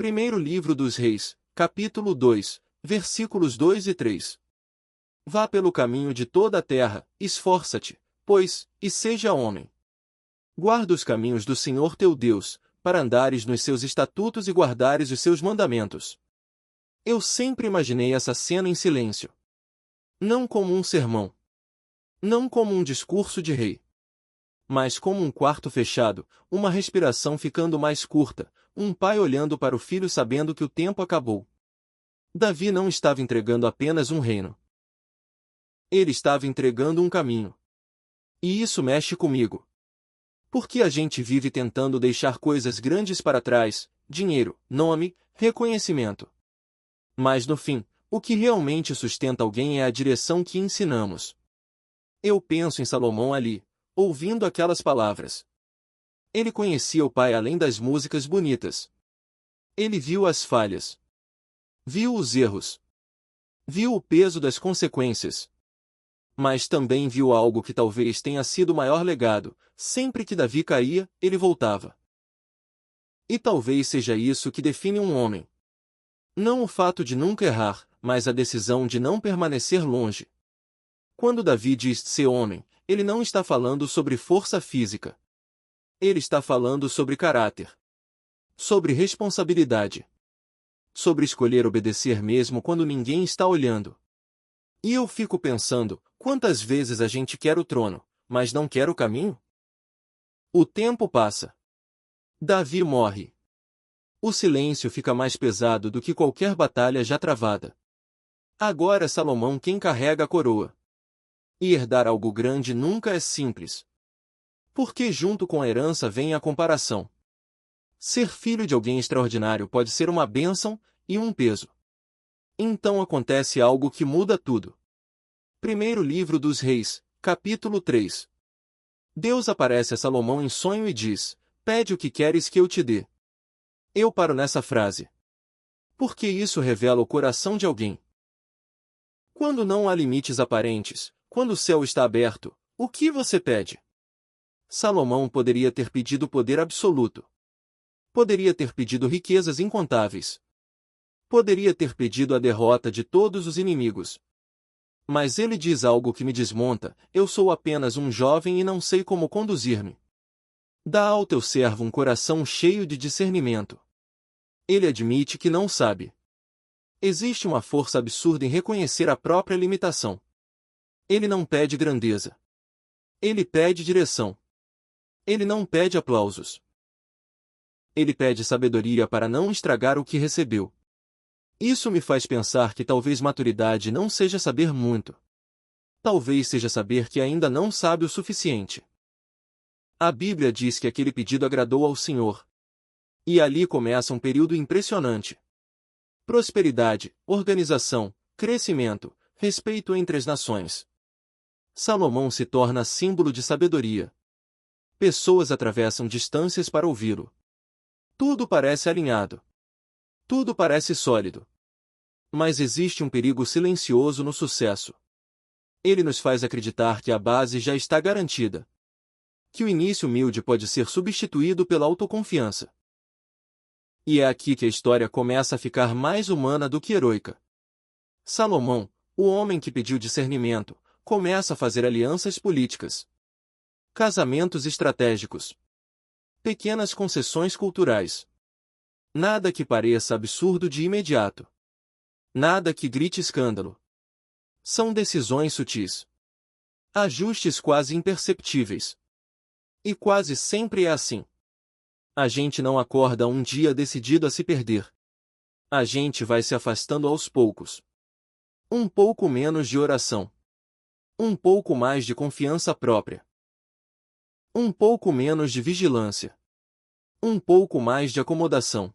Primeiro livro dos Reis, capítulo 2, versículos 2 e 3. Vá pelo caminho de toda a terra, esforça-te, pois, e seja homem. Guarda os caminhos do Senhor teu Deus, para andares nos seus estatutos e guardares os seus mandamentos. Eu sempre imaginei essa cena em silêncio. Não como um sermão. Não como um discurso de rei. Mas como um quarto fechado, uma respiração ficando mais curta, um pai olhando para o filho sabendo que o tempo acabou. Davi não estava entregando apenas um reino. Ele estava entregando um caminho. E isso mexe comigo. Porque a gente vive tentando deixar coisas grandes para trás, dinheiro, nome, reconhecimento. Mas no fim, o que realmente sustenta alguém é a direção que ensinamos. Eu penso em Salomão ali, ouvindo aquelas palavras. Ele conhecia o pai além das músicas bonitas. Ele viu as falhas. Viu os erros. Viu o peso das consequências. Mas também viu algo que talvez tenha sido o maior legado: sempre que Davi caía, ele voltava. E talvez seja isso que define um homem. Não o fato de nunca errar, mas a decisão de não permanecer longe. Quando Davi diz ser homem, ele não está falando sobre força física. Ele está falando sobre caráter. Sobre responsabilidade. Sobre escolher obedecer mesmo quando ninguém está olhando. E eu fico pensando, quantas vezes a gente quer o trono, mas não quer o caminho? O tempo passa. Davi morre. O silêncio fica mais pesado do que qualquer batalha já travada. Agora é Salomão quem carrega a coroa. E herdar algo grande nunca é simples. Porque junto com a herança vem a comparação. Ser filho de alguém extraordinário pode ser uma bênção e um peso. Então acontece algo que muda tudo. Primeiro livro dos Reis, capítulo 3. Deus aparece a Salomão em sonho e diz: pede o que queres que eu te dê. Eu paro nessa frase. Porque isso revela o coração de alguém. Quando não há limites aparentes, quando o céu está aberto, o que você pede? Salomão poderia ter pedido poder absoluto. Poderia ter pedido riquezas incontáveis. Poderia ter pedido a derrota de todos os inimigos. Mas ele diz algo que me desmonta: eu sou apenas um jovem e não sei como conduzir-me. Dá ao teu servo um coração cheio de discernimento. Ele admite que não sabe. Existe uma força absurda em reconhecer a própria limitação. Ele não pede grandeza. Ele pede direção. Ele não pede aplausos. Ele pede sabedoria para não estragar o que recebeu. Isso me faz pensar que talvez maturidade não seja saber muito. Talvez seja saber que ainda não sabe o suficiente. A Bíblia diz que aquele pedido agradou ao Senhor. E ali começa um período impressionante. Prosperidade, organização, crescimento, respeito entre as nações. Salomão se torna símbolo de sabedoria. Pessoas atravessam distâncias para ouvi-lo. Tudo parece alinhado. Tudo parece sólido. Mas existe um perigo silencioso no sucesso. Ele nos faz acreditar que a base já está garantida. Que o início humilde pode ser substituído pela autoconfiança. E é aqui que a história começa a ficar mais humana do que heroica. Salomão, o homem que pediu discernimento, começa a fazer alianças políticas. Casamentos estratégicos. Pequenas concessões culturais. Nada que pareça absurdo de imediato. Nada que grite escândalo. São decisões sutis. Ajustes quase imperceptíveis. E quase sempre é assim. A gente não acorda um dia decidido a se perder. A gente vai se afastando aos poucos. Um pouco menos de oração. Um pouco mais de confiança própria. Um pouco menos de vigilância. Um pouco mais de acomodação.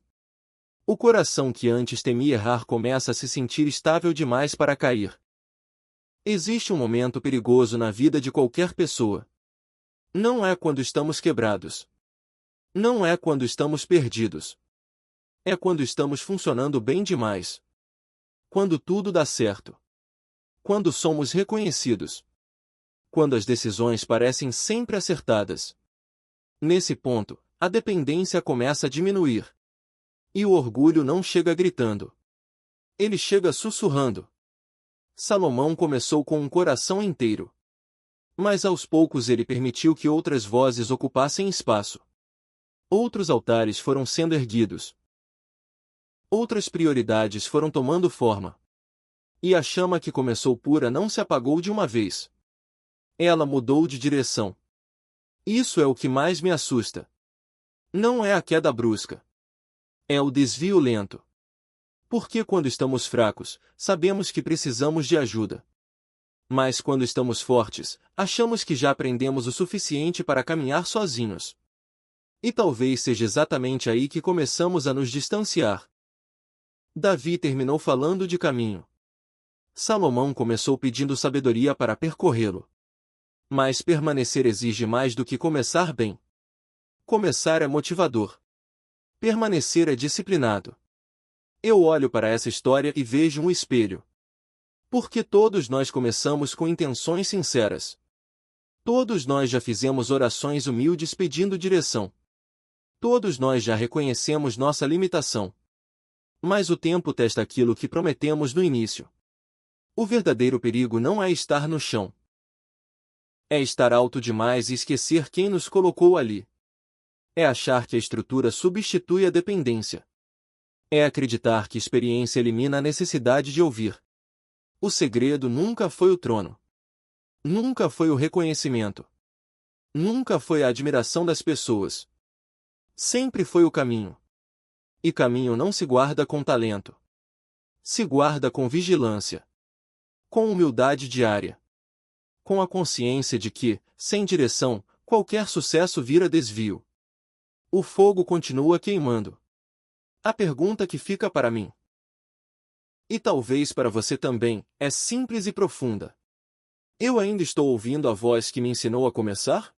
O coração que antes temia errar começa a se sentir estável demais para cair. Existe um momento perigoso na vida de qualquer pessoa. Não é quando estamos quebrados. Não é quando estamos perdidos. É quando estamos funcionando bem demais. Quando tudo dá certo. Quando somos reconhecidos. Quando as decisões parecem sempre acertadas. Nesse ponto, a dependência começa a diminuir. E o orgulho não chega gritando. Ele chega sussurrando. Salomão começou com um coração inteiro. Mas aos poucos ele permitiu que outras vozes ocupassem espaço. Outros altares foram sendo erguidos. Outras prioridades foram tomando forma. E a chama que começou pura não se apagou de uma vez. Ela mudou de direção. Isso é o que mais me assusta. Não é a queda brusca. É o desvio lento. Porque quando estamos fracos, sabemos que precisamos de ajuda. Mas quando estamos fortes, achamos que já aprendemos o suficiente para caminhar sozinhos. E talvez seja exatamente aí que começamos a nos distanciar. Davi terminou falando de caminho. Salomão começou pedindo sabedoria para percorrê-lo. Mas permanecer exige mais do que começar bem. Começar é motivador. Permanecer é disciplinado. Eu olho para essa história e vejo um espelho. Porque todos nós começamos com intenções sinceras. Todos nós já fizemos orações humildes pedindo direção. Todos nós já reconhecemos nossa limitação. Mas o tempo testa aquilo que prometemos no início. O verdadeiro perigo não é estar no chão. É estar alto demais e esquecer quem nos colocou ali. É achar que a estrutura substitui a dependência. É acreditar que experiência elimina a necessidade de ouvir. O segredo nunca foi o trono. Nunca foi o reconhecimento. Nunca foi a admiração das pessoas. Sempre foi o caminho. E caminho não se guarda com talento. Se guarda com vigilância. Com humildade diária. Com a consciência de que, sem direção, qualquer sucesso vira desvio. O fogo continua queimando. A pergunta que fica para mim, e talvez para você também, é simples e profunda. Eu ainda estou ouvindo a voz que me ensinou a começar?